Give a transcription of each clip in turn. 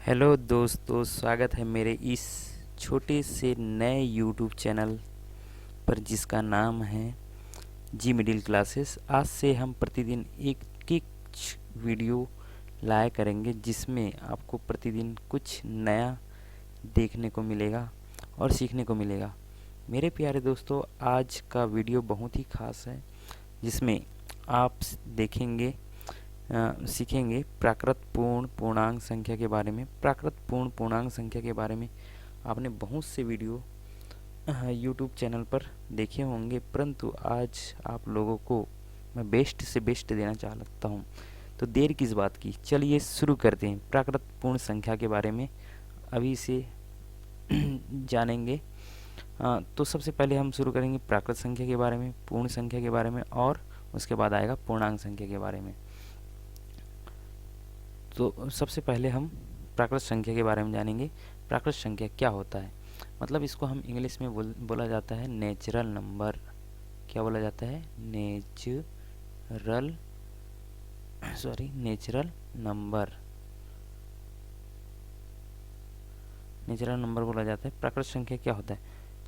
Hello दोस्तों, स्वागत है मेरे इस छोटे से नए यूट्यूब चैनल पर जिसका नाम है जी मिडिल क्लासेस। आज से हम प्रतिदिन एक एक वीडियो लाया करेंगे जिसमें आपको प्रतिदिन कुछ नया देखने को मिलेगा और सीखने को मिलेगा। मेरे प्यारे दोस्तों, आज का वीडियो बहुत ही खास है जिसमें आप देखेंगे सीखेंगे प्राकृत पूर्ण पूर्णांक संख्या के बारे में। प्राकृत पूर्ण पूर्णांक संख्या के बारे में आपने बहुत से वीडियो यूट्यूब चैनल पर देखे होंगे, परंतु आज आप लोगों को मैं बेस्ट से बेस्ट देना चाहता हूँ। तो देर किस बात की, चलिए शुरू करते हैं। प्राकृत पूर्ण संख्या के बारे में अभी से जानेंगे। तो सबसे पहले हम शुरू करेंगे प्राकृत संख्या के बारे में, पूर्ण संख्या के बारे में, और उसके बाद आएगा पूर्णांक संख्या के बारे में। तो सबसे पहले हम प्राकृत संख्या के बारे में जानेंगे। प्राकृत संख्या क्या होता है, मतलब इसको हम इंग्लिश में बोला जाता है नेचुरल नंबर। क्या बोला जाता है? Natural number. नेचुरल नंबर बोला जाता है। प्राकृत संख्या क्या होता है?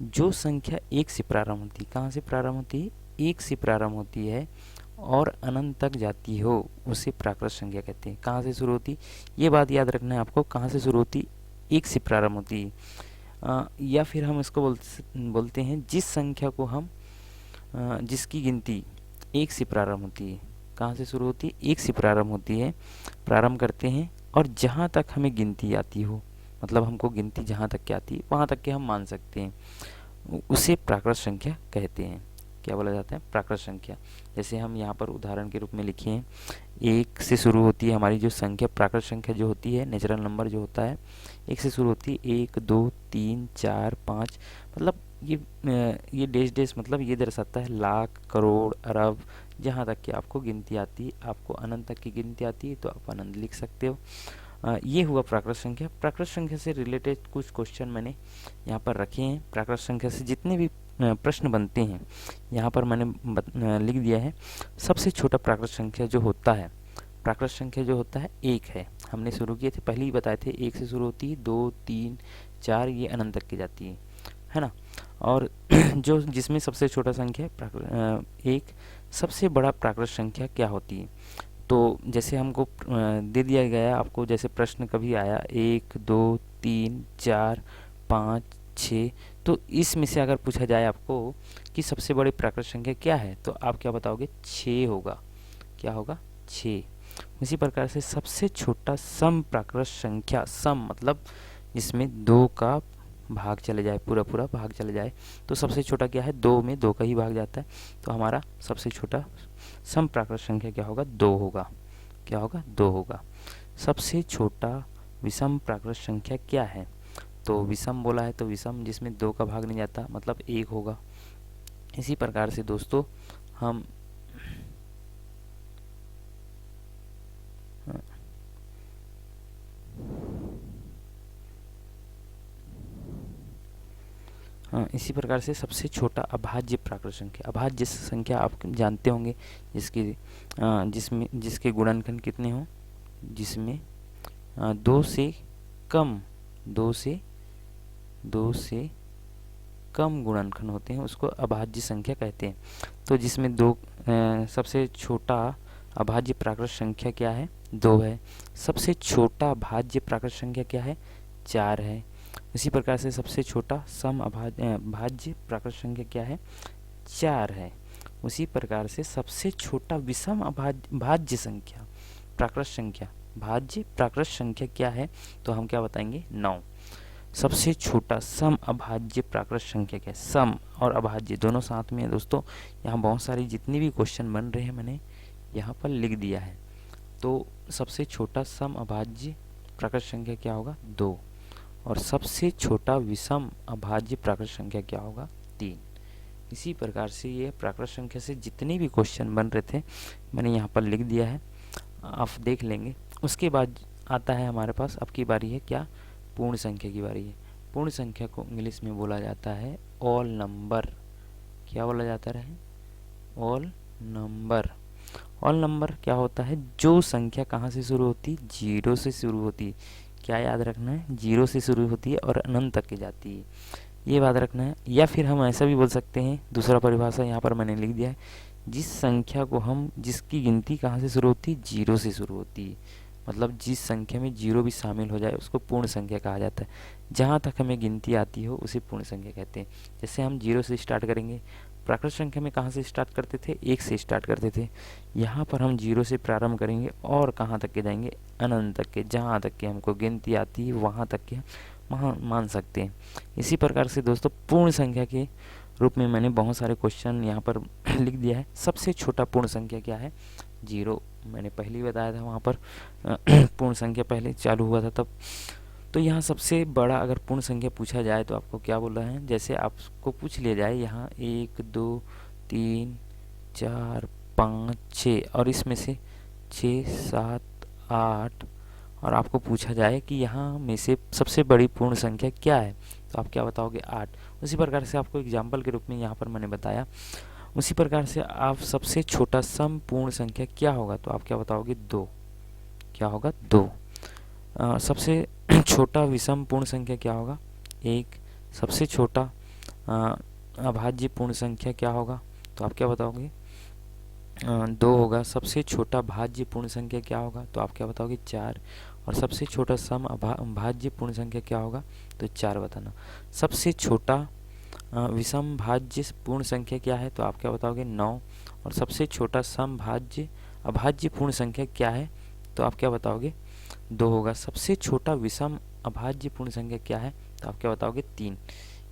जो संख्या एक से प्रारंभ होती है। कहाँ से प्रारंभ होती है? एक से प्रारंभ होती है और अनंत तक जाती हो, उसे प्राकृत संख्या कहते हैं। कहाँ से शुरू होती? ये बात याद रखना है आपको, कहाँ से शुरू होती? एक से प्रारंभ होती है। या फिर हम इसको बोलते हैं जिस संख्या को हम जिसकी गिनती एक से प्रारंभ होती है। कहाँ से शुरू होती है? एक से प्रारंभ होती है, प्रारंभ करते हैं और जहाँ तक हमें गिनती आती हो, मतलब हमको गिनती जहाँ तक की आती है वहाँ तक के हम मान सकते हैं, उसे प्राकृत संख्या कहते हैं। क्या बोला जाता है? प्राकृत संख्या। जैसे हम यहाँ पर उदाहरण के रूप में लिखे हैं, एक से शुरू होती है हमारी जो संख्या, प्राकृत संख्या जो होती है, नेचुरल नंबर जो होता है, एक से शुरू होती है। 1 2 3 4 5, मतलब ये डेश डेश मतलब ये दर्शाता है लाख, करोड़, अरब, जहाँ तक कि आपको गिनती आती है। आपको अनंत तक की गिनती आती है तो आप अनंत लिख सकते हो। ये हुआ प्राकृत संख्या। प्राकृत संख्या से रिलेटेड कुछ क्वेश्चन मैंने यहाँ पर रखे हैं। प्राकृत संख्या से जितने भी प्रश्न बनते हैं यहाँ पर मैंने लिख दिया है। सबसे छोटा प्राकृत संख्या जो होता है, प्राकृत संख्या जो होता है, एक है। हमने शुरू किए थे, पहले ही बताए थे, एक से शुरू होती है, 2 3 4, ये अनंत तक की जाती है ना। और जो जिसमें सबसे छोटा संख्या एक। सबसे बड़ा प्राकृत संख्या क्या होती है? तो जैसे हमको दे दिया गया आपको, जैसे प्रश्न कभी आया 1 2 3 4 5 6, तो इसमें से अगर पूछा जाए आपको कि सबसे बड़ी प्राकृत संख्या क्या है, तो आप क्या बताओगे? 6 होगा। क्या होगा? 6। इसी प्रकार से सबसे छोटा सम प्राकृत संख्या, सम मतलब जिसमें 2 का भाग चले जाए, पूरा पूरा भाग चले जाए, तो सबसे छोटा क्या है? 2 में 2 का ही भाग जाता है, तो हमारा सबसे छोटा सम प्राकृत संख्या क्या होगा? 2 होगा। क्या होगा? 2 होगा। सबसे छोटा विषम प्राकृत संख्या क्या है? तो विषम बोला है तो विषम जिसमें 2 का भाग नहीं जाता, मतलब 1 होगा। इसी प्रकार से दोस्तों हम इसी प्रकार से सबसे छोटा अभाज्य प्राकृत संख्या। अभाज्य संख्या आप जानते होंगे, जिसके गुणनखंड कितने हों, जिसमें 2 से कम 2 से कम गुणनखंड होते हैं, उसको अभाज्य संख्या कहते हैं। तो जिसमें सबसे छोटा अभाज्य प्राकृत संख्या क्या है? 2 है। सबसे छोटा भाज्य प्राकृत संख्या क्या है? 4 है। इसी प्रकार से सबसे छोटा सम भाज्य प्राकृत संख्या क्या है? 4 है। उसी प्रकार से सबसे छोटा विषम भाज्य संख्या प्राकृत संख्या, भाज्य प्राकृत संख्या क्या है? तो हम क्या बताएंगे? 9। सबसे छोटा सम अभाज्य प्राकृत संख्या क्या है? सम और अभाज्य दोनों साथ में है दोस्तों। यहाँ बहुत सारी जितनी भी क्वेश्चन बन रहे हैं मैंने यहाँ पर लिख दिया है। तो सबसे छोटा सम अभाज्य प्राकृत संख्या क्या होगा? 2। और सबसे छोटा विषम अभाज्य प्राकृत संख्या क्या होगा? 3। इसी प्रकार से ये प्राकृत संख्या से जितने भी क्वेश्चन बन रहे थे मैंने यहाँ पर लिख दिया है, आप देख लेंगे। उसके बाद आता है हमारे पास, अब की बारी है क्या? पूर्ण संख्या की बारी है। पूर्ण संख्या को इंग्लिश में बोला जाता है ऑल नंबर। क्या बोला जाता है? All number. ऑल नंबर क्या होता है? जो संख्या कहाँ से शुरू होती? 0 से शुरू होती। क्या याद रखना है, 0 से शुरू होती है और अनंत तक की जाती है, ये बात रखना है। या फिर हम ऐसा भी बोल सकते हैं, दूसरा परिभाषा यहाँ पर मैंने लिख दिया है, जिस संख्या को हम जिसकी गिनती कहाँ से शुरू होती है, 0 से शुरू होती है, मतलब जिस संख्या में 0 भी शामिल हो जाए उसको पूर्ण संख्या कहा जाता है। जहाँ तक हमें गिनती आती हो उसे पूर्ण संख्या कहते हैं। जैसे हम 0 से स्टार्ट करेंगे, प्राकृत संख्या में कहाँ से स्टार्ट करते थे, 1 से स्टार्ट करते थे। यहाँ पर हम 0 से प्रारंभ करेंगे और कहाँ तक के जाएंगे, अनंत तक के, जहाँ तक के हमको गिनती आती है वहाँ तक के मान सकते हैं। इसी प्रकार से दोस्तों पूर्ण संख्या के रूप में मैंने बहुत सारे क्वेश्चन यहाँ पर लिख दिया है। सबसे छोटा पूर्ण संख्या क्या है, 0, मैंने पहले ही बताया था वहाँ पर पूर्ण संख्या पहले चालू हुआ था तब। तो यहाँ सबसे बड़ा अगर पूर्ण संख्या पूछा जाए तो आपको क्या बोल रहे हैं, जैसे आपको पूछ लिया जाए यहाँ 1 2 3 4 5 6 और इसमें से 6 7 8 और आपको पूछा जाए कि यहाँ में से सबसे बड़ी पूर्ण संख्या क्या है, तो आप क्या बताओगे, 8। उसी प्रकार से आपको एग्जाम्पल के रूप में यहाँ पर मैंने बताया, उसी प्रकार से आप सबसे छोटा सम पूर्ण संख्या क्या होगा, तो आप क्या बताओगे, 2। क्या होगा, 2। सबसे छोटा विषम पूर्ण संख्या क्या होगा, 1। सबसे छोटा अभाज्य पूर्ण संख्या क्या होगा, तो आप क्या बताओगे, 2 होगा। सबसे छोटा भाज्य पूर्ण संख्या क्या होगा, तो आप क्या बताओगे, 4। और सबसे छोटा सम भाज्य पूर्ण संख्या क्या होगा, तो 4 बताना। सबसे छोटा विषम भाज्य पूर्ण संख्या क्या है, तो आप क्या बताओगे, 9। और सबसे छोटा सम भाज्य अभाज्य पूर्ण संख्या क्या है, तो आप क्या बताओगे, 2 होगा। सबसे छोटा विषम अभाज्य पूर्ण संख्या क्या है, तो आप क्या बताओगे, 3।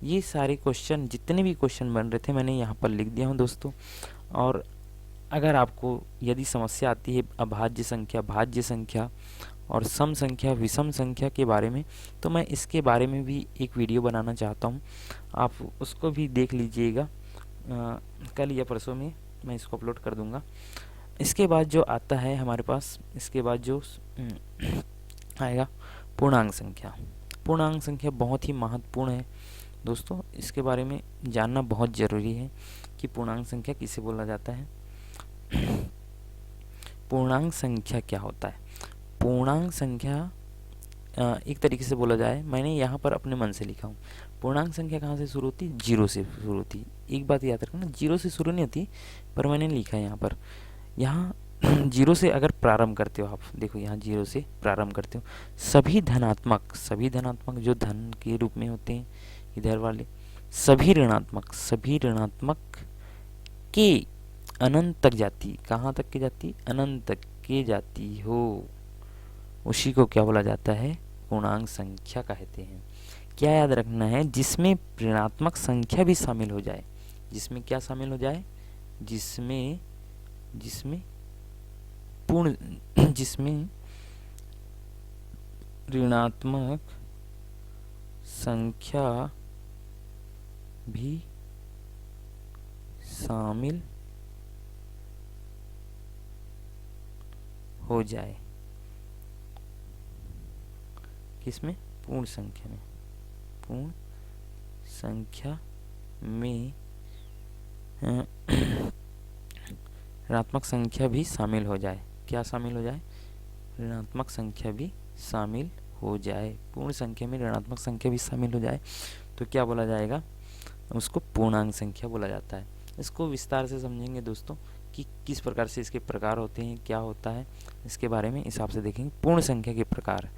ये सारे क्वेश्चन, जितने भी क्वेश्चन बन रहे थे मैंने यहाँ पर लिख दिया हूँ दोस्तों। और अगर आपको यदि समस्या आती है अभाज्य संख्या, भाज्य संख्या और सम संख्या, विषम संख्या के बारे में, तो मैं इसके बारे में भी एक वीडियो बनाना चाहता हूँ, आप उसको भी देख लीजिएगा। कल या परसों में मैं इसको अपलोड कर दूँगा। इसके बाद जो आता है हमारे पास, इसके बाद जो आएगा पूर्णांक संख्या। पूर्णांक संख्या बहुत ही महत्वपूर्ण है दोस्तों, इसके बारे में जानना बहुत ज़रूरी है कि पूर्णांक संख्या किसे बोला जाता है। पूर्णांक संख्या क्या होता है, पूर्णांक संख्या एक तरीके से बोला जाए, मैंने यहाँ पर अपने मन से लिखा हूँ। पूर्णांक संख्या कहाँ से शुरू होती है, 0 से शुरू होती है। एक बात याद रखना, 0 से शुरू नहीं होती, पर मैंने लिखा है यहाँ पर। यहाँ 0 से अगर प्रारंभ करते हो आप, देखो यहाँ 0 से प्रारंभ करते हो, सभी धनात्मक जो धन के रूप में होते हैं इधर वाले, सभी ऋणात्मक के अनंत तक जाती, कहाँ तक के जाती, अनंत तक के जाती हो, उसी को क्या बोला जाता है, पूर्णांक संख्या कहते हैं। क्या याद रखना है, जिसमें ऋणात्मक संख्या भी शामिल हो जाए, जिसमें क्या शामिल हो जाए, जिसमें ऋणात्मक संख्या भी शामिल हो जाए, किसमें, पूर्ण संख्या में ऋणात्मक संख्या भी शामिल हो जाए। क्या शामिल हो जाए, ऋणात्मक संख्या भी शामिल हो जाए, पूर्ण संख्या में ऋणात्मक संख्या भी शामिल हो जाए तो क्या बोला जाएगा, उसको पूर्णांक संख्या बोला जाता है। इसको विस्तार से समझेंगे दोस्तों कि किस प्रकार से इसके प्रकार होते हैं, क्या होता है, इसके बारे में हिसाब से देखेंगे। पूर्ण संख्या के प्रकार,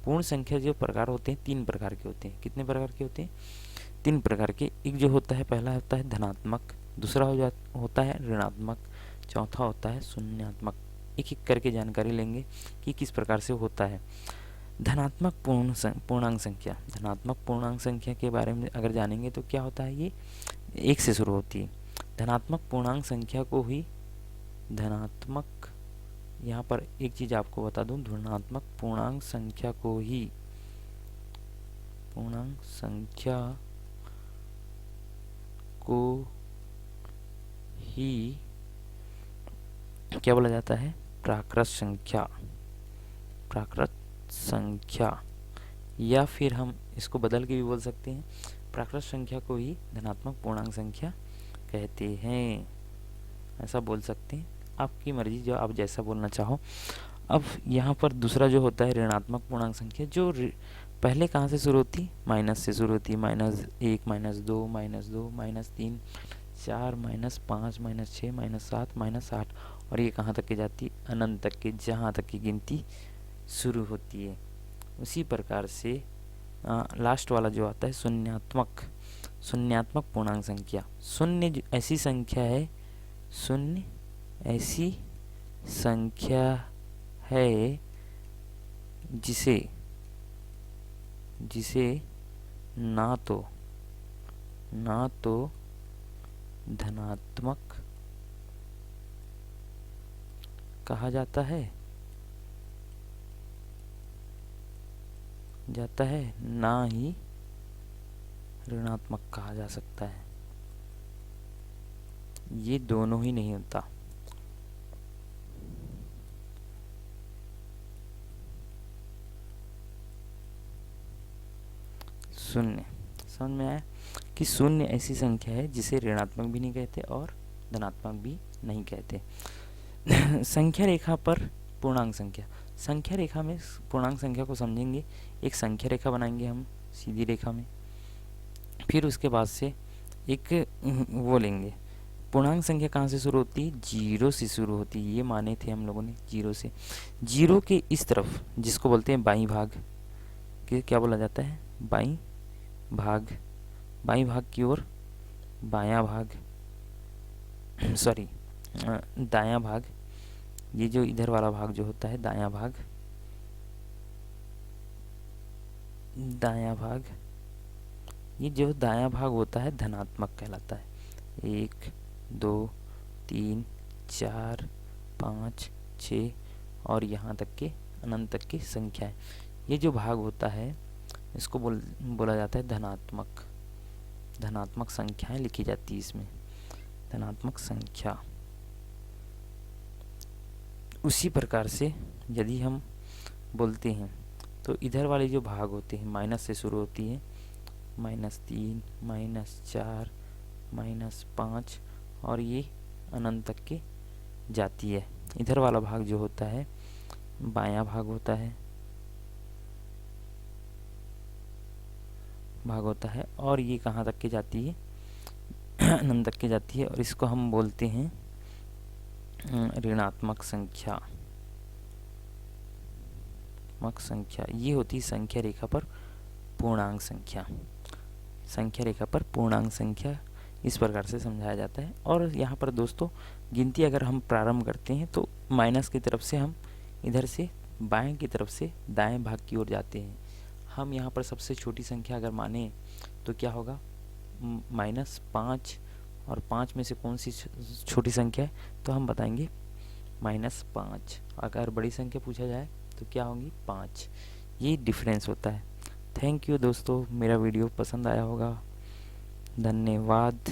पूर्ण संख्या जो प्रकार होते हैं 3 प्रकार के होते हैं। कितने प्रकार के होते हैं, 3 प्रकार के। एक जो होता है, पहला होता है धनात्मक, दूसरा होता है ऋणात्मक, चौथा होता है शून्यात्मक। एक एक करके जानकारी लेंगे कि किस प्रकार से होता है। धनात्मक पूर्णांक संख्या, धनात्मक पूर्णांक संख्या के बारे में अगर जानेंगे तो क्या होता है, ये 1 से शुरू होती है। धनात्मक पूर्णांक संख्या को ही धनात्मक, यहाँ पर एक चीज़ आपको बता दूं, धनात्मक पूर्णांक संख्या को ही क्या बोला जाता है, प्राकृत संख्या, या फिर हम इसको बदल के भी बोल सकते हैं, प्राकृत संख्या को ही धनात्मक पूर्णांक संख्या कहते हैं, ऐसा बोल सकते हैं। आपकी मर्जी, जो आप जैसा बोलना चाहो। अब यहाँ पर दूसरा जो होता है ऋणात्मक पूर्णांक संख्या, जो पहले कहाँ से शुरू होती, माइनस से शुरू होती है। -1, -2, -2, -3, -4, -5, -6, -7, -8 और ये कहाँ तक की जाती, अनंत तक की, जहाँ तक की गिनती शुरू होती है। उसी प्रकार से लास्ट वाला जो आता है शून्यात्मक पूर्णांक संख्या। शून्य ऐसी संख्या है, शून्य ऐसी संख्या है जिसे ना तो धनात्मक कहा जाता है ना ही ऋणात्मक कहा जा सकता है। ये दोनों ही नहीं होता। शून्य, समझ में आया कि शून्य ऐसी संख्या है जिसे ऋणात्मक भी नहीं कहते और धनात्मक भी नहीं कहते। संख्या रेखा पर पूर्णांक संख्या। संख्या रेखा में पूर्णांक संख्या को समझेंगे, एक संख्या रेखा बनाएंगे हम सीधी रेखा में, फिर उसके बाद से एक वो लेंगे। पूर्णांक संख्या कहाँ से शुरू होती है, 0 से शुरू होती है। ये माने थे हम लोगों ने 0 से। 0 के इस तरफ जिसको बोलते हैं बाईं भाग, कि क्या बोला जाता है, बाईं भाग की ओर बायां भाग, सॉरी दायां भाग। ये जो इधर वाला भाग जो होता है दायां भाग, ये जो दायां भाग होता है धनात्मक कहलाता है। 1, 2, 3, 4, 5, 6 और यहाँ तक के अनंत तक की संख्या है। ये जो भाग होता है इसको बोला जाता है धनात्मक संख्याएं लिखी जाती है इसमें, धनात्मक संख्या। उसी प्रकार से यदि हम बोलते हैं तो इधर वाले जो भाग होते हैं माइनस से शुरू होती है, -3, -4, -5 और ये अनंत तक के जाती है। इधर वाला भाग जो होता है बायां भाग होता है और ये कहाँ तक के जाती है, अनंत तक के जाती है और इसको हम बोलते हैं ऋणात्मक संख्या। ये होती है संख्या रेखा पर पूर्णांक संख्या। संख्या रेखा पर पूर्णांक संख्या इस प्रकार से समझाया जाता है। और यहाँ पर दोस्तों गिनती अगर हम प्रारंभ करते हैं तो माइनस की तरफ से हम इधर से बाएं की तरफ से दाएं भाग की ओर जाते हैं। हम यहाँ पर सबसे छोटी संख्या अगर माने तो क्या होगा, -5 और 5 में से कौन सी छोटी संख्या है, तो हम बताएंगे -5। अगर बड़ी संख्या पूछा जाए तो क्या होगी, 5। ये डिफरेंस होता है। थैंक यू दोस्तों, मेरा वीडियो पसंद आया होगा। धन्यवाद।